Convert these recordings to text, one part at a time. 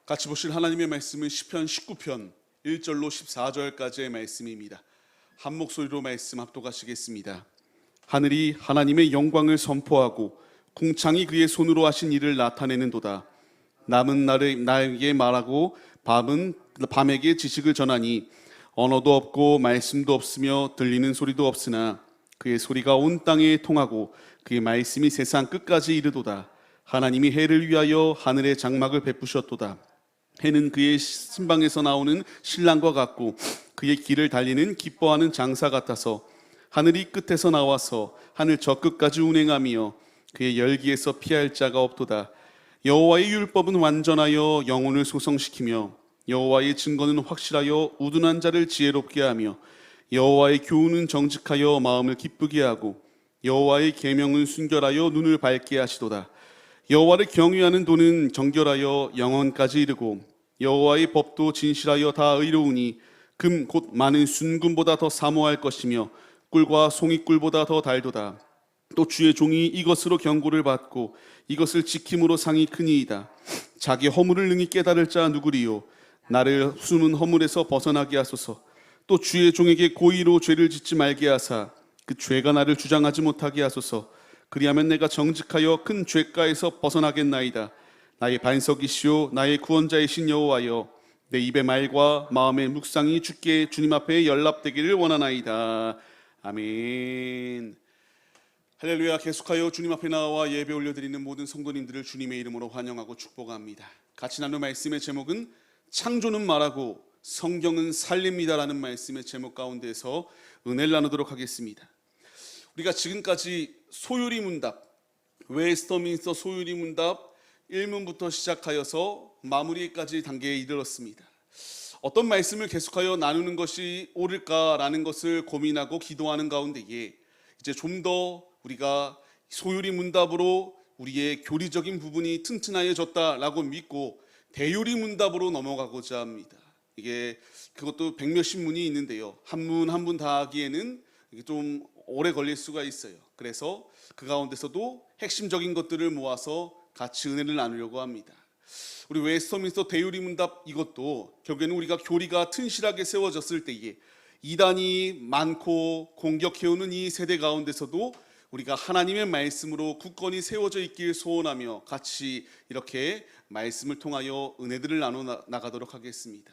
같이 보실 하나님의 말씀은 시편 19편 1절로 14절까지의 말씀입니다. 한 목소리로 말씀 합독하시겠습니다. 하늘이 하나님의 영광을 선포하고 궁창이 그의 손으로 하신 일을 나타내는도다. 남은 나에게 말하고 밤에게 지식을 전하니 언어도 없고 말씀도 없으며 들리는 소리도 없으나 그의 소리가 온 땅에 통하고 그의 말씀이 세상 끝까지 이르도다. 하나님이 해를 위하여 하늘의 장막을 베푸셨도다. 해는 그의 신방에서 나오는 신랑과 같고 그의 길을 달리는 기뻐하는 장사 같아서 하늘이 끝에서 나와서 하늘 저 끝까지 운행하며 그의 열기에서 피할 자가 없도다. 여호와의 율법은 완전하여 영혼을 소성시키며 여호와의 증거는 확실하여 우둔한 자를 지혜롭게 하며 여호와의 교훈은 정직하여 마음을 기쁘게 하고 여호와의 계명은 순결하여 눈을 밝게 하시도다. 여호와를 경외하는 도는 정결하여 영원까지 이르고 여호와의 법도 진실하여 다 의로우니 금 곧 많은 순금보다 더 사모할 것이며 꿀과 송이꿀보다 더 달도다. 또 주의 종이 이것으로 경고를 받고 이것을 지킴으로 상이 크니이다. 자기 허물을 능히 깨달을 자 누구리요? 나를 숨은 허물에서 벗어나게 하소서. 또 주의 종에게 고의로 죄를 짓지 말게 하사 그 죄가 나를 주장하지 못하게 하소서. 그리하면 내가 정직하여 큰 죄가에서 벗어나겠나이다. 나의 반석이시오 나의 구원자이신 여호와여, 내 입의 말과 마음의 묵상이 주께 주님 앞에 연락되기를 원하나이다. 아멘. 할렐루야. 계속하여 주님 앞에 나와 예배 올려드리는 모든 성도님들을 주님의 이름으로 환영하고 축복합니다. 같이 나눌 말씀의 제목은 창조는 말하고 성경은 살립니다라는 말씀의 제목 가운데서 은혜를 나누도록 하겠습니다. 우리가 지금까지 소유리 문답, 웨스터민스터 소유리 문답 1문부터 시작하여서 마무리까지 단계에 이르렀습니다. 어떤 말씀을 계속하여 나누는 것이 옳을까라는 것을 고민하고 기도하는 가운데에 이제 좀 더 우리가 소유리 문답으로 우리의 교리적인 부분이 튼튼해졌다라고 믿고 대유리 문답으로 넘어가고자 합니다. 이게 그것도 백몇십 문이 있는데요, 한 문 한 문 다 하기에는 이게 좀 오래 걸릴 수가 있어요. 그래서 그 가운데서도 핵심적인 것들을 모아서 같이 은혜를 나누려고 합니다. 우리 웨스터민스터 대유리 문답 이것도 결국에는 우리가 교리가 튼실하게 세워졌을 때에 이단이 많고 공격해오는 이 세대 가운데서도 우리가 하나님의 말씀으로 굳건히 세워져 있길 소원하며 같이 이렇게 말씀을 통하여 은혜들을 나눠 나가도록 하겠습니다.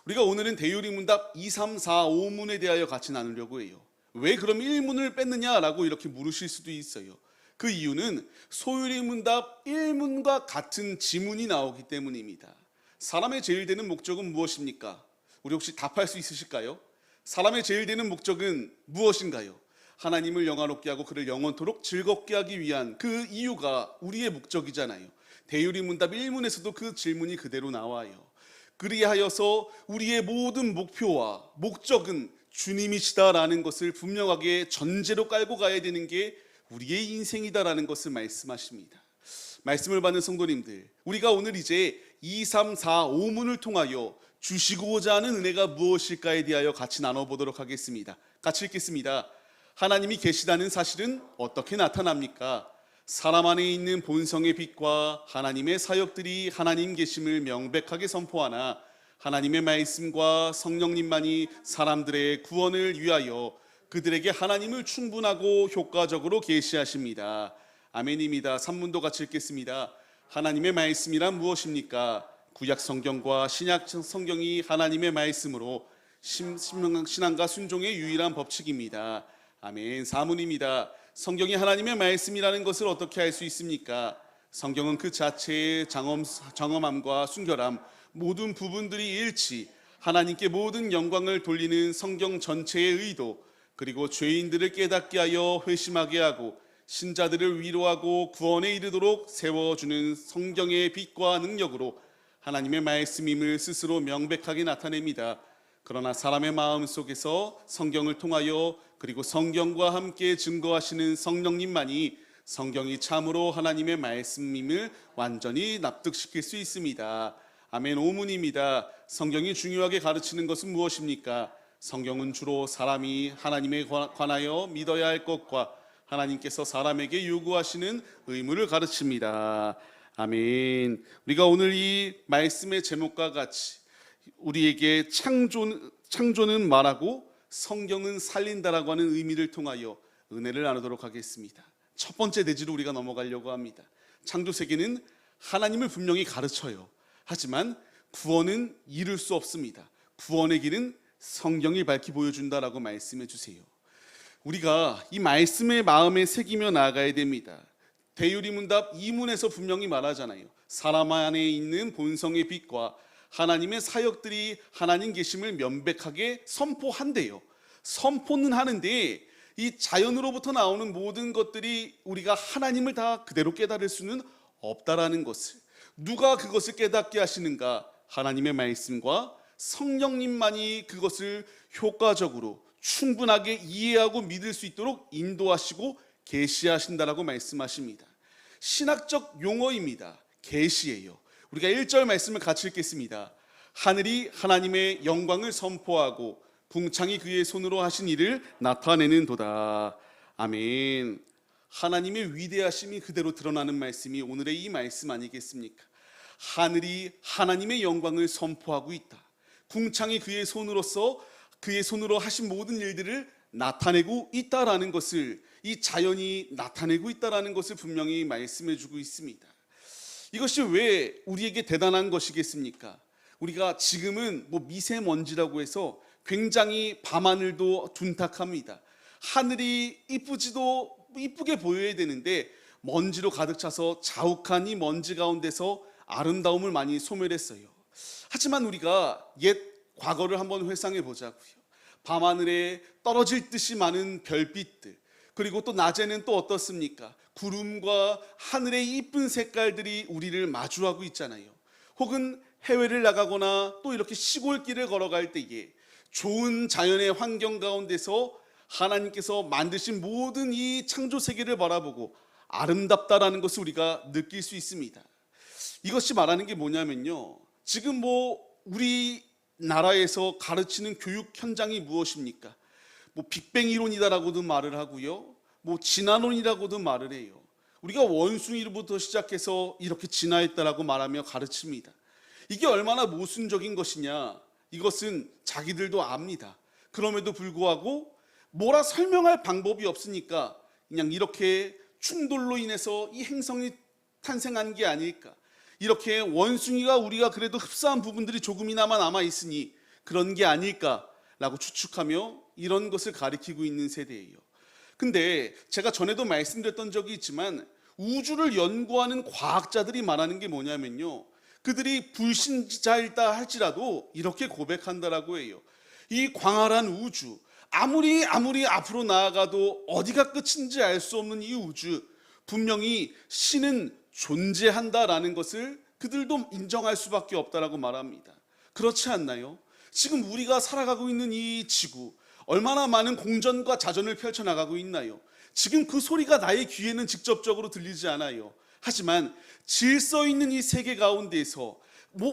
우리가 오늘은 대유리 문답 2, 3, 4, 5문에 대하여 같이 나누려고 해요. 왜 그럼 1문을 뺐느냐라고 이렇게 물으실 수도 있어요. 그 이유는 소유리 문답 1문과 같은 지문이 나오기 때문입니다. 사람의 제일 되는 목적은 무엇입니까? 우리 혹시 답할 수 있으실까요? 사람의 제일 되는 목적은 무엇인가요? 하나님을 영화롭게 하고 그를 영원토록 즐겁게 하기 위한 그 이유가 우리의 목적이잖아요. 대유리 문답 1문에서도 그 질문이 그대로 나와요. 그리하여서 우리의 모든 목표와 목적은 주님이시다라는 것을 분명하게 전제로 깔고 가야 되는 게 우리의 인생이다라는 것을 말씀하십니다. 말씀을 받는 성도님들, 우리가 오늘 이제 2, 3, 4, 5문을 통하여 주시고자 하는 은혜가 무엇일까에 대하여 같이 나눠보도록 하겠습니다. 같이 읽겠습니다. 하나님이 계시다는 사실은 어떻게 나타납니까? 사람 안에 있는 본성의 빛과 하나님의 사역들이 하나님 계심을 명백하게 선포하나 하나님의 말씀과 성령님만이 사람들의 구원을 위하여 그들에게 하나님을 충분하고 효과적으로 계시하십니다. 아멘입니다. 3문도 같이 읽겠습니다. 하나님의 말씀이란 무엇입니까? 구약 성경과 신약 성경이 하나님의 말씀으로 신앙과 순종의 유일한 법칙입니다. 아멘. 4문입니다. 성경이 하나님의 말씀이라는 것을 어떻게 알 수 있습니까? 성경은 그 자체의 장엄함과 순결함, 모든 부분들이 일치, 하나님께 모든 영광을 돌리는 성경 전체의 의도, 그리고 죄인들을 깨닫게 하여 회심하게 하고 신자들을 위로하고 구원에 이르도록 세워주는 성경의 빛과 능력으로 하나님의 말씀임을 스스로 명백하게 나타냅니다. 그러나 사람의 마음 속에서 성경을 통하여 그리고 성경과 함께 증거하시는 성령님만이 성경이 참으로 하나님의 말씀임을 완전히 납득시킬 수 있습니다. 아멘. 5문입니다. 성경이 중요하게 가르치는 것은 무엇입니까? 성경은 주로 사람이 하나님에 관하여 믿어야 할 것과 하나님께서 사람에게 요구하시는 의무를 가르칩니다. 아멘. 우리가 오늘 이 말씀의 제목과 같이 우리에게 창조는 말하고 성경은 살린다라고 하는 의미를 통하여 은혜를 나누도록 하겠습니다. 첫 번째 내지로 우리가 넘어가려고 합니다. 창조 세계는 하나님을 분명히 가르쳐요. 하지만 구원은 이룰 수 없습니다. 구원의 길은 성경이 밝히 보여준다라고 말씀해 주세요. 우리가 이 말씀의 마음에 새기며 나아가야 됩니다. 대유리문답 2문에서 분명히 말하잖아요. 사람 안에 있는 본성의 빛과 하나님의 사역들이 하나님 계심을 명백하게 선포한대요. 선포는 하는데 이 자연으로부터 나오는 모든 것들이 우리가 하나님을 다 그대로 깨달을 수는 없다라는 것을, 누가 그것을 깨닫게 하시는가? 하나님의 말씀과 성령님만이 그것을 효과적으로 충분하게 이해하고 믿을 수 있도록 인도하시고 계시하신다라고 말씀하십니다. 신학적 용어입니다. 계시예요. 우리가 1절 말씀을 같이 읽겠습니다. 하늘이 하나님의 영광을 선포하고 궁창이 그의 손으로 하신 일을 나타내는도다. 아멘. 하나님의 위대하심이 그대로 드러나는 말씀이 오늘의 이 말씀 아니겠습니까? 하늘이 하나님의 영광을 선포하고 있다. 궁창이 그의 손으로 하신 모든 일들을 나타내고 있다라는 것을, 이 자연이 나타내고 있다라는 것을 분명히 말씀해 주고 있습니다. 이것이 왜 우리에게 대단한 것이겠습니까? 우리가 지금은 미세먼지라고 해서 굉장히 밤하늘도 둔탁합니다. 하늘이 이쁘게 보여야 되는데 먼지로 가득 차서 자욱한 이 먼지 가운데서 아름다움을 많이 소멸했어요. 하지만 우리가 옛 과거를 한번 회상해 보자고요. 밤하늘에 떨어질 듯이 많은 별빛들, 그리고 또 낮에는 또 어떻습니까? 구름과 하늘의 이쁜 색깔들이 우리를 마주하고 있잖아요. 혹은 해외를 나가거나 또 이렇게 시골길을 걸어갈 때에 좋은 자연의 환경 가운데서 하나님께서 만드신 모든 이 창조 세계를 바라보고 아름답다라는 것을 우리가 느낄 수 있습니다. 이것이 말하는 게 뭐냐면요, 지금 우리 나라에서 가르치는 교육 현장이 무엇입니까? 빅뱅 이론이다라고도 말을 하고요, 진화론이라고도 말을 해요. 우리가 원숭이로부터 시작해서 이렇게 진화했다라고 말하며 가르칩니다. 이게 얼마나 모순적인 것이냐, 이것은 자기들도 압니다. 그럼에도 불구하고 뭐라 설명할 방법이 없으니까 그냥 이렇게 충돌로 인해서 이 행성이 탄생한 게 아닐까, 이렇게 원숭이가 우리가 그래도 흡사한 부분들이 조금이나마 남아있으니 그런 게 아닐까라고 추측하며 이런 것을 가리키고 있는 세대예요. 근데 제가 전에도 말씀드렸던 적이 있지만 우주를 연구하는 과학자들이 말하는 게 뭐냐면요, 그들이 불신자일다 할지라도 이렇게 고백한다라고 해요. 이 광활한 우주, 아무리 앞으로 나아가도 어디가 끝인지 알 수 없는 이 우주, 분명히 신은 존재한다라는 것을 그들도 인정할 수밖에 없다라고 말합니다. 그렇지 않나요? 지금 우리가 살아가고 있는 이 지구, 얼마나 많은 공전과 자전을 펼쳐나가고 있나요? 지금 그 소리가 나의 귀에는 직접적으로 들리지 않아요. 하지만 질서 있는 이 세계 가운데에서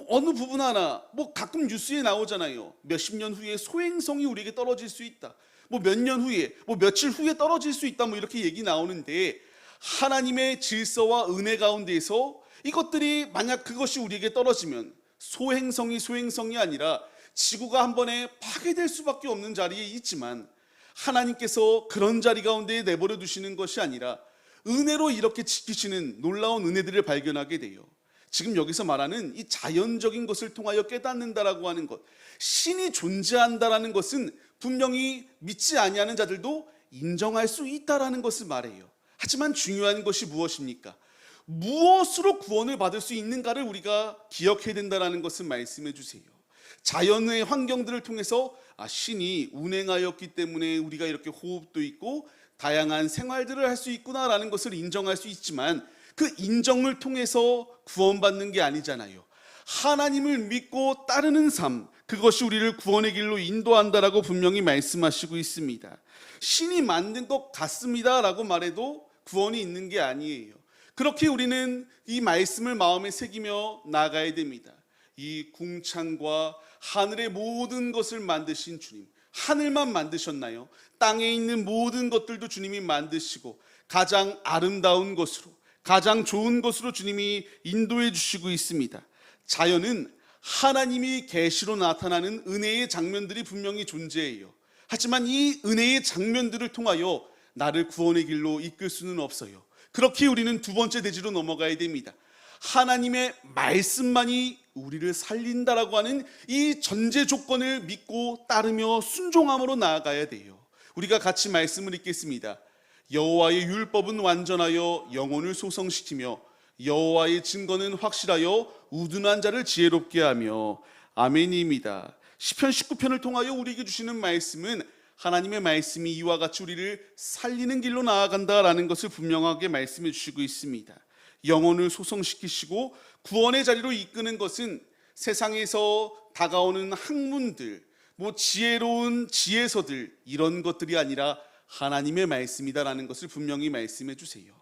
어느 부분 하나, 가끔 뉴스에 나오잖아요. 몇십 년 후에 소행성이 우리에게 떨어질 수 있다. 몇 년 후에, 며칠 후에 떨어질 수 있다. 이렇게 얘기 나오는데, 하나님의 질서와 은혜 가운데에서 이것들이 만약 그것이 우리에게 떨어지면 소행성이 아니라 지구가 한 번에 파괴될 수밖에 없는 자리에 있지만, 하나님께서 그런 자리 가운데 내버려 두시는 것이 아니라 은혜로 이렇게 지키시는 놀라운 은혜들을 발견하게 돼요. 지금 여기서 말하는 이 자연적인 것을 통하여 깨닫는다라고 하는 것, 신이 존재한다라는 것은 분명히 믿지 아니하는 자들도 인정할 수 있다라는 것을 말해요. 하지만 중요한 것이 무엇입니까? 무엇으로 구원을 받을 수 있는가를 우리가 기억해야 된다는 것을 말씀해 주세요. 자연의 환경들을 통해서 신이 운행하였기 때문에 우리가 이렇게 호흡도 있고 다양한 생활들을 할 수 있구나라는 것을 인정할 수 있지만, 그 인정을 통해서 구원받는 게 아니잖아요. 하나님을 믿고 따르는 삶, 그것이 우리를 구원의 길로 인도한다라고 분명히 말씀하시고 있습니다. 신이 만든 것 같습니다라고 말해도 구원이 있는 게 아니에요. 그렇게 우리는 이 말씀을 마음에 새기며 나가야 됩니다. 이 궁창과 하늘의 모든 것을 만드신 주님, 하늘만 만드셨나요? 땅에 있는 모든 것들도 주님이 만드시고 가장 아름다운 것으로, 가장 좋은 것으로 주님이 인도해 주시고 있습니다. 자연은 하나님이 계시로 나타나는 은혜의 장면들이 분명히 존재해요. 하지만 이 은혜의 장면들을 통하여 나를 구원의 길로 이끌 수는 없어요. 그렇게 우리는 두 번째 대지로 넘어가야 됩니다. 하나님의 말씀만이 우리를 살린다라고 하는 이 전제 조건을 믿고 따르며 순종함으로 나아가야 돼요. 우리가 같이 말씀을 읽겠습니다. 여호와의 율법은 완전하여 영혼을 소성시키며 여호와의 증거는 확실하여 우둔한 자를 지혜롭게 하며. 아멘입니다. 시편 19편을 통하여 우리에게 주시는 말씀은 하나님의 말씀이 이와 같이 우리를 살리는 길로 나아간다라는 것을 분명하게 말씀해 주시고 있습니다. 영혼을 소성시키시고 구원의 자리로 이끄는 것은 세상에서 다가오는 학문들, 지혜로운 지혜서들, 이런 것들이 아니라 하나님의 말씀이다라는 것을 분명히 말씀해 주세요.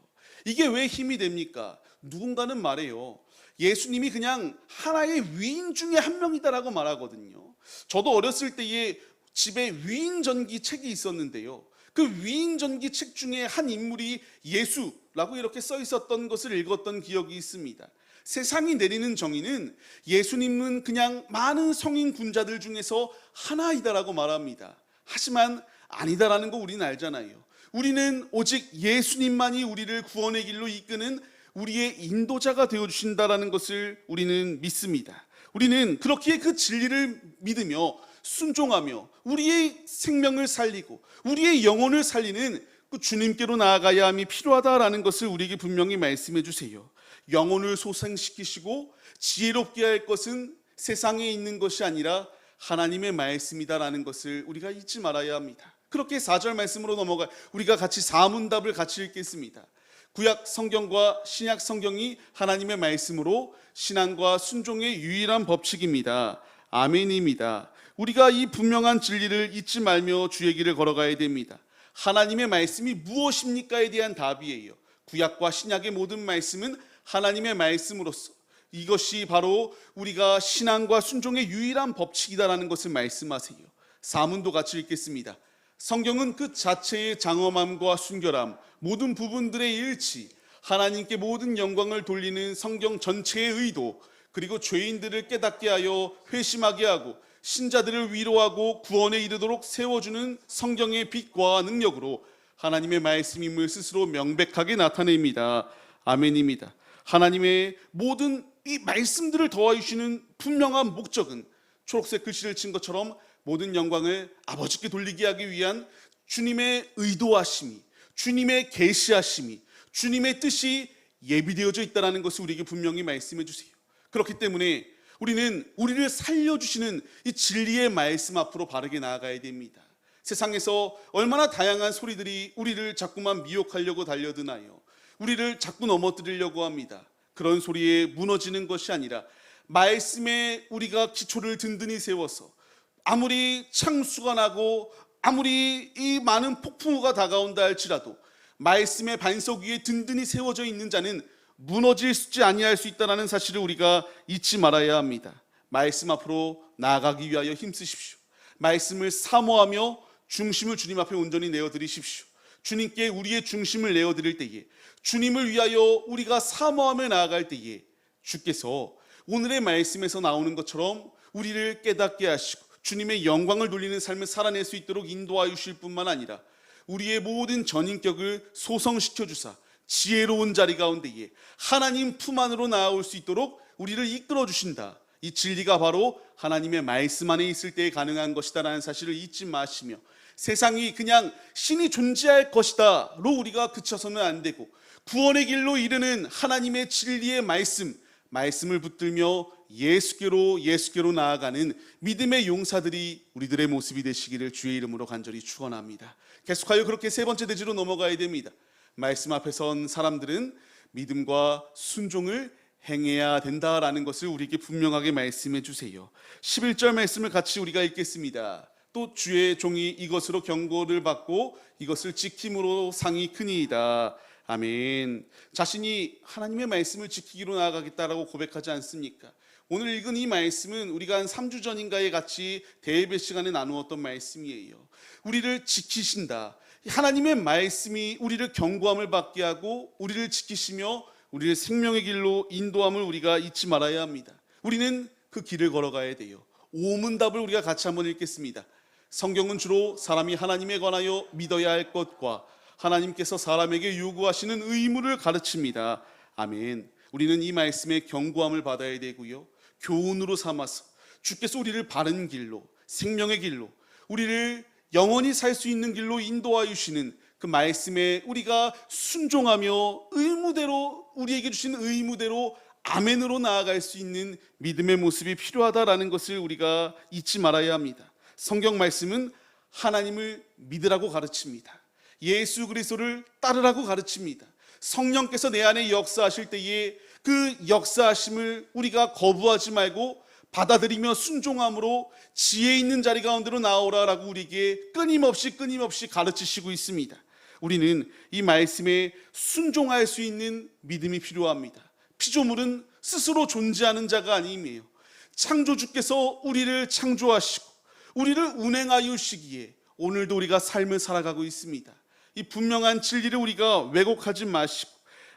이게 왜 힘이 됩니까? 누군가는 말해요. 예수님이 그냥 하나의 위인 중에 한 명이다라고 말하거든요. 저도 어렸을 때에 집에 위인전기 책이 있었는데요. 그 위인전기 책 중에 한 인물이 예수라고 이렇게 써 있었던 것을 읽었던 기억이 있습니다. 세상이 내리는 정의는 예수님은 그냥 많은 성인 군자들 중에서 하나이다라고 말합니다. 하지만 아니다라는 거 우리는 알잖아요. 우리는 오직 예수님만이 우리를 구원의 길로 이끄는 우리의 인도자가 되어주신다라는 것을 우리는 믿습니다. 우리는 그렇기에 그 진리를 믿으며 순종하며 우리의 생명을 살리고 우리의 영혼을 살리는 그 주님께로 나아가야 함이 필요하다라는 것을 우리에게 분명히 말씀해 주세요. 영혼을 소생시키시고 지혜롭게 할 것은 세상에 있는 것이 아니라 하나님의 말씀이다라는 것을 우리가 잊지 말아야 합니다. 그렇게 4절 말씀으로 넘어가 우리가 같이 사문답을 같이 읽겠습니다. 구약 성경과 신약 성경이 하나님의 말씀으로 신앙과 순종의 유일한 법칙입니다. 아멘입니다. 우리가 이 분명한 진리를 잊지 말며 주의 길을 걸어가야 됩니다. 하나님의 말씀이 무엇입니까에 대한 답이에요. 구약과 신약의 모든 말씀은 하나님의 말씀으로서 이것이 바로 우리가 신앙과 순종의 유일한 법칙이다라는 것을 말씀하세요. 사문도 같이 읽겠습니다. 성경은 그 자체의 장엄함과 순결함, 모든 부분들의 일치, 하나님께 모든 영광을 돌리는 성경 전체의 의도, 그리고 죄인들을 깨닫게 하여 회심하게 하고 신자들을 위로하고 구원에 이르도록 세워주는 성경의 빛과 능력으로 하나님의 말씀임을 스스로 명백하게 나타냅니다. 아멘입니다. 하나님의 모든 이 말씀들을 더하시는 분명한 목적은 초록색 글씨를 친 것처럼 모든 영광을 아버지께 돌리게 하기 위한 주님의 의도하심이, 주님의 계시하심이, 주님의 뜻이 예비되어져 있다는 것을 우리에게 분명히 말씀해 주세요. 그렇기 때문에 우리는 우리를 살려주시는 이 진리의 말씀 앞으로 바르게 나아가야 됩니다. 세상에서 얼마나 다양한 소리들이 우리를 자꾸만 미혹하려고 달려드나요? 우리를 자꾸 넘어뜨리려고 합니다. 그런 소리에 무너지는 것이 아니라 말씀에 우리가 기초를 든든히 세워서 아무리 창수가 나고 아무리 이 많은 폭풍우가 다가온다 할지라도 말씀의 반석 위에 든든히 세워져 있는 자는 무너질 수 아니할 수 있다는 사실을 우리가 잊지 말아야 합니다. 말씀 앞으로 나아가기 위하여 힘쓰십시오. 말씀을 사모하며 중심을 주님 앞에 온전히 내어드리십시오. 주님께 우리의 중심을 내어드릴 때에, 주님을 위하여 우리가 사모하며 나아갈 때에 주께서 오늘의 말씀에서 나오는 것처럼 우리를 깨닫게 하시고 주님의 영광을 돌리는 삶을 살아낼 수 있도록 인도하여 주실 뿐만 아니라 우리의 모든 전인격을 소성시켜 주사 지혜로운 자리 가운데에 하나님 품 안으로 나아올 수 있도록 우리를 이끌어 주신다. 이 진리가 바로 하나님의 말씀 안에 있을 때에 가능한 것이다라는 사실을 잊지 마시며, 세상이 그냥 신이 존재할 것이다로 우리가 그쳐서는 안 되고 구원의 길로 이르는 하나님의 진리의 말씀을 붙들며 예수께로 나아가는 믿음의 용사들이 우리들의 모습이 되시기를 주의 이름으로 간절히 축원합니다. 계속하여 그렇게 세 번째 대지로 넘어가야 됩니다. 말씀 앞에 선 사람들은 믿음과 순종을 행해야 된다라는 것을 우리에게 분명하게 말씀해 주세요. 11절 말씀을 같이 우리가 읽겠습니다. 또 주의 종이 이것으로 경고를 받고 이것을 지킴으로 상이 크니이다. 아멘. 자신이 하나님의 말씀을 지키기로 나아가겠다라고 고백하지 않습니까? 오늘 읽은 이 말씀은 우리가 한 3주 전인가에 같이 대예배 시간에 나누었던 말씀이에요. 우리를 지키신다. 하나님의 말씀이 우리를 경고함을 받게 하고 우리를 지키시며 우리를 생명의 길로 인도함을 우리가 잊지 말아야 합니다. 우리는 그 길을 걸어가야 돼요. 오문답을 우리가 같이 한번 읽겠습니다. 성경은 주로 사람이 하나님에 관하여 믿어야 할 것과 하나님께서 사람에게 요구하시는 의무를 가르칩니다. 아멘. 우리는 이 말씀에 경고함을 받아야 되고요, 교훈으로 삼아서 주께서 우리를 바른 길로, 생명의 길로, 우리를 영원히 살 수 있는 길로 인도하여 주시는 그 말씀에 우리가 순종하며 의무대로, 우리에게 주신 의무대로 아멘으로 나아갈 수 있는 믿음의 모습이 필요하다라는 것을 우리가 잊지 말아야 합니다. 성경 말씀은 하나님을 믿으라고 가르칩니다. 예수 그리스도를 따르라고 가르칩니다. 성령께서 내 안에 역사하실 때에 그 역사하심을 우리가 거부하지 말고 받아들이며 순종함으로 지혜 있는 자리 가운데로 나오라라고 우리에게 끊임없이 가르치시고 있습니다. 우리는 이 말씀에 순종할 수 있는 믿음이 필요합니다. 피조물은 스스로 존재하는 자가 아님이에요. 창조주께서 우리를 창조하시고 우리를 운행하여 주시기에 오늘도 우리가 삶을 살아가고 있습니다. 이 분명한 진리를 우리가 왜곡하지 마시고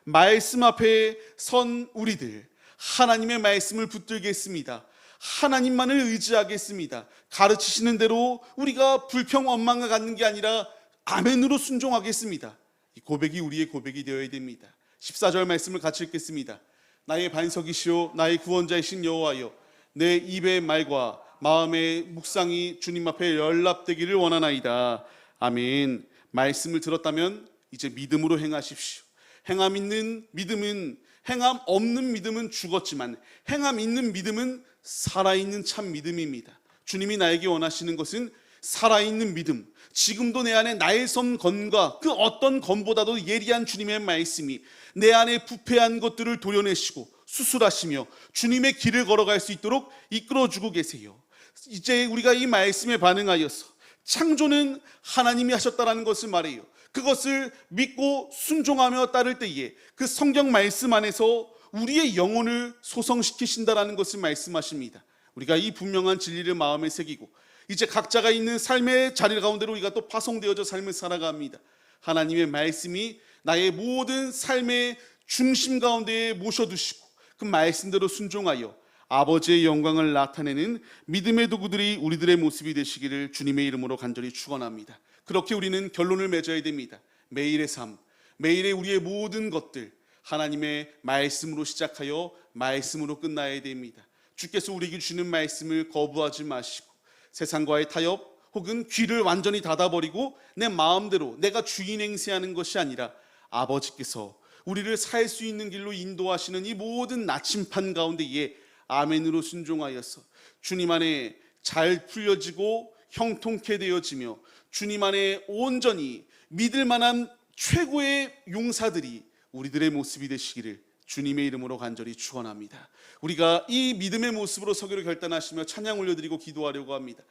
말씀 앞에 선 우리들, 하나님의 말씀을 붙들겠습니다. 하나님만을 의지하겠습니다. 가르치시는 대로 우리가 불평 원망을 갖는 게 아니라 아멘으로 순종하겠습니다. 이 고백이 우리의 고백이 되어야 됩니다. 14절 말씀을 같이 읽겠습니다. 나의 반석이시오 나의 구원자이신 여호와여, 내 입의 말과 마음의 묵상이 주님 앞에 연락되기를 원하나이다. 아멘. 말씀을 들었다면 이제 믿음으로 행하십시오. 행함 있는 믿음은, 행함 없는 믿음은 죽었지만 행함 있는 믿음은 살아있는 참 믿음입니다. 주님이 나에게 원하시는 것은 살아있는 믿음, 지금도 내 안에 나의 선 건과 그 어떤 건보다도 예리한 주님의 말씀이 내 안에 부패한 것들을 도려내시고 수술하시며 주님의 길을 걸어갈 수 있도록 이끌어주고 계세요. 이제 우리가 이 말씀에 반응하여서 창조는 하나님이 하셨다라는 것을 말해요. 그것을 믿고 순종하며 따를 때에 그 성경 말씀 안에서 우리의 영혼을 소성시키신다라는 것을 말씀하십니다. 우리가 이 분명한 진리를 마음에 새기고 이제 각자가 있는 삶의 자리 가운데로 우리가 또 파송되어져 삶을 살아갑니다. 하나님의 말씀이 나의 모든 삶의 중심 가운데에 모셔두시고 그 말씀대로 순종하여 아버지의 영광을 나타내는 믿음의 도구들이 우리들의 모습이 되시기를 주님의 이름으로 간절히 축원합니다. 그렇게 우리는 결론을 맺어야 됩니다. 매일의 삶, 매일의 우리의 모든 것들 하나님의 말씀으로 시작하여 말씀으로 끝나야 됩니다. 주께서 우리에게 주시는 말씀을 거부하지 마시고 세상과의 타협 혹은 귀를 완전히 닫아버리고 내 마음대로 내가 주인 행세하는 것이 아니라 아버지께서 우리를 살 수 있는 길로 인도하시는 이 모든 나침판 가운데에 아멘으로 순종하여서 주님 안에 잘 풀려지고 형통케 되어지며 주님 안에 온전히 믿을 만한 최고의 용사들이 우리들의 모습이 되시기를 주님의 이름으로 간절히 축원합니다. 우리가 이 믿음의 모습으로 서기로 결단하시며 찬양 올려드리고 기도하려고 합니다.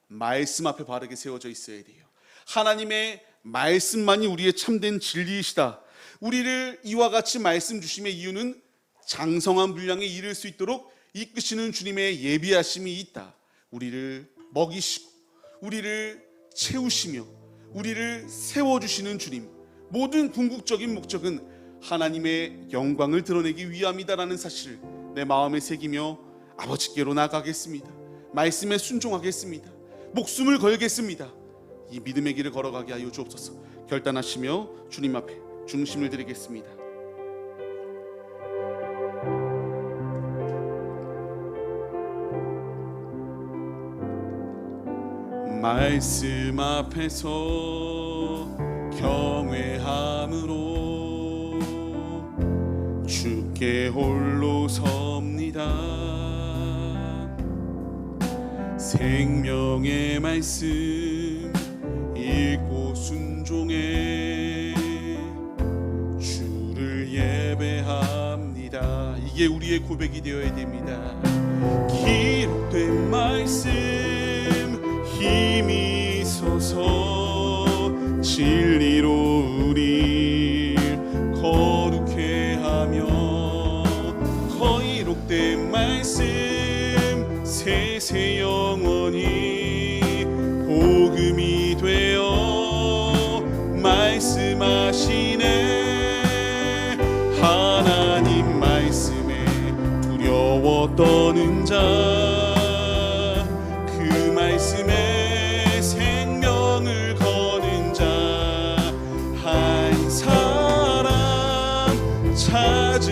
말씀 앞에 바르게 세워져 있어야 돼요. 하나님의 말씀만이 우리의 참된 진리이시다. 우리를 이와 같이 말씀 주심의 이유는 장성한 분량에 이를 수 있도록 이끄시는 주님의 예비하심이 있다. 우리를 먹이시고 우리를 채우시며 우리를 세워주시는 주님, 모든 궁극적인 목적은 하나님의 영광을 드러내기 위함이다라는 사실을 내 마음에 새기며 아버지께로 나가겠습니다. 말씀에 순종하겠습니다. 목숨을 걸겠습니다. 이 믿음의 길을 걸어가게 하여 주옵소서. 결단하시며 주님 앞에 중심을 드리겠습니다. 말씀 앞에서 경외함으로 주께 홀로 섭니다. 생명의 말씀 읽고 순종해 주를 예배합니다. 이게 우리의 고백이 되어야 됩니다. 기록된 말씀 힘이 있어서 진리로 우리 거룩해 하며 거이록된 말씀 세세 영원히 복음이 되어 말씀하시네. 하나님 떠는 자 그 말씀에 생명을 거는 자 한 사람 찾으시는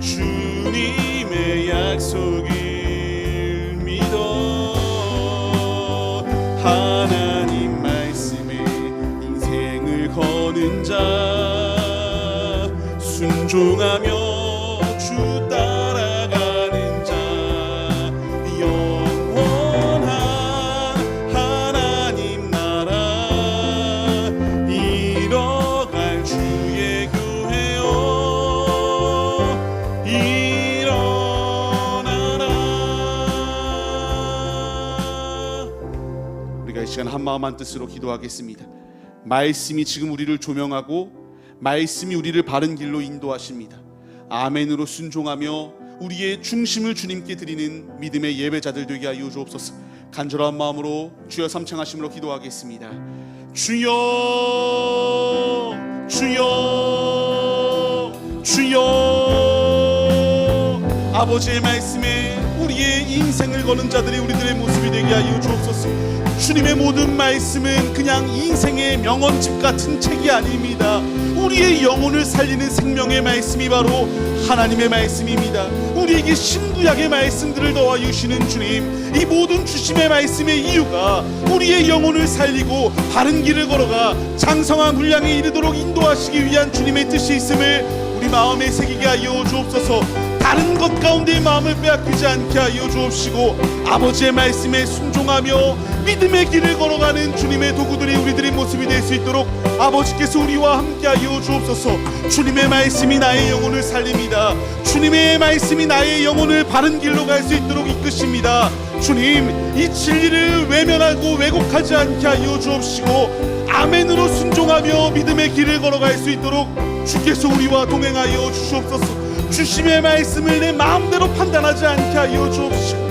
주님의 약속을 믿어 하나님 말씀에 인생을 거는 자 순종하며 주 따라가는 자 영원한 하나님 나라 이뤄갈 주의 교회여 일어나라. 우리가 이 시간 한마음 한뜻으로 기도하겠습니다. 말씀이 지금 우리를 조명하고 말씀이 우리를 바른 길로 인도하십니다. 아멘으로 순종하며 우리의 중심을 주님께 드리는 믿음의 예배자들 되게 하여 주옵소서. 간절한 마음으로 주여 삼창하심으로 기도하겠습니다. 주여 주여 주여 아버지의 말씀에 우리의 인생을 거는 자들이 우리들의 모습이 되게 하여 주옵소서. 주님의 모든 말씀은 그냥 인생의 명언집 같은 책이 아닙니다. 우리의 영혼을 살리는 생명의 말씀이 바로 하나님의 말씀입니다. 우리에게 신구약의 말씀들을 더하여 주시는 주님, 이 모든 주심의 말씀의 이유가 우리의 영혼을 살리고 바른 길을 걸어가 장성한 분량에 이르도록 인도하시기 위한 주님의 뜻이 있음을 우리 마음에 새기게 하여 주옵소서. 다른 것 가운데 마음을 빼앗기지 않게 하여 주옵시고 아버지의 말씀에 순종하며 믿음의 길을 걸어가는 주님의 도구들이 우리들의 모습이 될 수 있도록 아버지께서 우리와 함께 하여 주옵소서. 주님의 말씀이 나의 영혼을 살립니다. 주님의 말씀이 나의 영혼을 바른 길로 갈 수 있도록 이끄십니다. 주님, 이 진리를 외면하고 왜곡하지 않게 하여 주옵시고 아멘으로 순종하며 믿음의 길을 걸어갈 수 있도록 주께서 우리와 동행하여 주시옵소서. 주심의 말씀을 내 마음대로 판단하지 않게 하여 주옵시고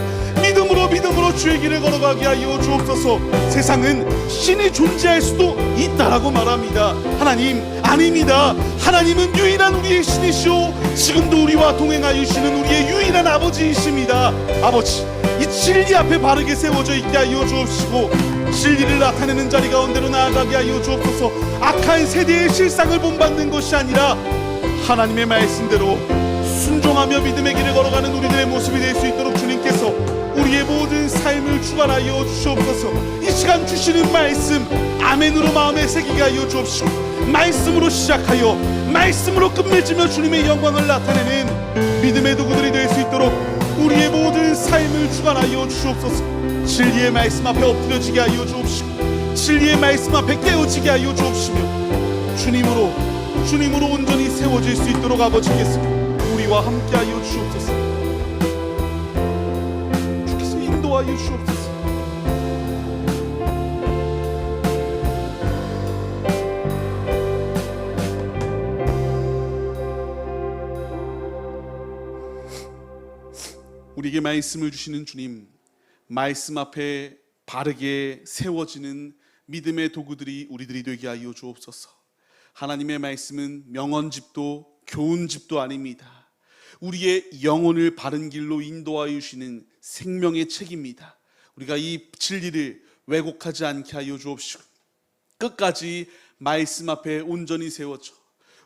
믿음으로 주의 길을 걸어가게 하여 주옵소서. 세상은 신이 존재할 수도 있다라고 말합니다. 하나님, 아닙니다. 하나님은 유일한 우리의 신이시오 지금도 우리와 동행하여 주시는 우리의 유일한 아버지이십니다. 아버지, 이 진리 앞에 바르게 세워져 있게 하여 주옵시고 진리를 나타내는 자리 가운데로 나아가게 하여 주옵소서. 악한 세대의 실상을 본받는 것이 아니라 하나님의 말씀대로 순종하며 믿음의 길을 걸어가는 우리들의 모습이 될 수 있도록 주님께서 우리의 모든 삶을 주관하여 주시옵소서. 이 시간 주시는 말씀 아멘으로 마음에 새기게 하여 주옵시고 말씀으로 시작하여 말씀으로 끝맺으며 주님의 영광을 나타내는 믿음의 도구들이 될 수 있도록 우리의 모든 삶을 주관하여 주시옵소서. 진리의 말씀 앞에 엎드려지게 하여 주옵시고 진리의 말씀 앞에 깨어지게 하여 주옵시며 주님으로 온전히 세워질 수 있도록 아버지께서 우리와 함께하여 주옵소서. 주께서 인도하여 주옵소서. 우리에게 말씀을 주시는 주님, 말씀 앞에 바르게 세워지는 믿음의 도구들이 우리들이 되게 하여 주옵소서. 하나님의 말씀은 명언집도 교훈집도 아닙니다. 우리의 영혼을 바른 길로 인도하여 주시는 생명의 책입니다. 우리가 이 진리를 왜곡하지 않게 하여 주옵시고 끝까지 말씀 앞에 온전히 세워져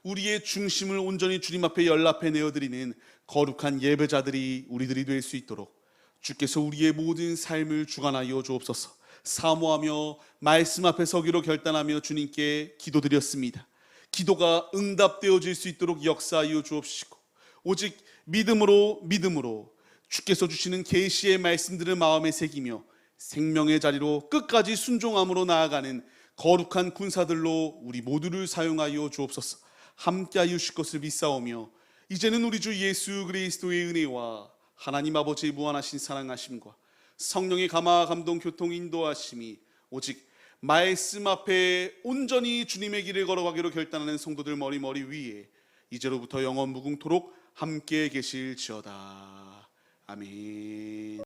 우리의 중심을 온전히 주님 앞에 연락해 내어드리는 거룩한 예배자들이 우리들이 될 수 있도록 주께서 우리의 모든 삶을 주관하여 주옵소서. 사모하며 말씀 앞에 서기로 결단하며 주님께 기도드렸습니다. 기도가 응답되어질 수 있도록 역사하여 주옵시고 오직 믿음으로 주께서 주시는 계시의 말씀들을 마음에 새기며 생명의 자리로 끝까지 순종함으로 나아가는 거룩한 군사들로 우리 모두를 사용하여 주옵소서. 함께하여 주실 것을 믿사오며 이제는 우리 주 예수 그리스도의 은혜와 하나님 아버지의 무한하신 사랑하심과 성령의 감화 감동 교통 인도하심이 오직 말씀 앞에 온전히 주님의 길을 걸어가기로 결단하는 성도들 머리 위에 이제로부터 영원 무궁토록 함께 계실지어다. 아멘.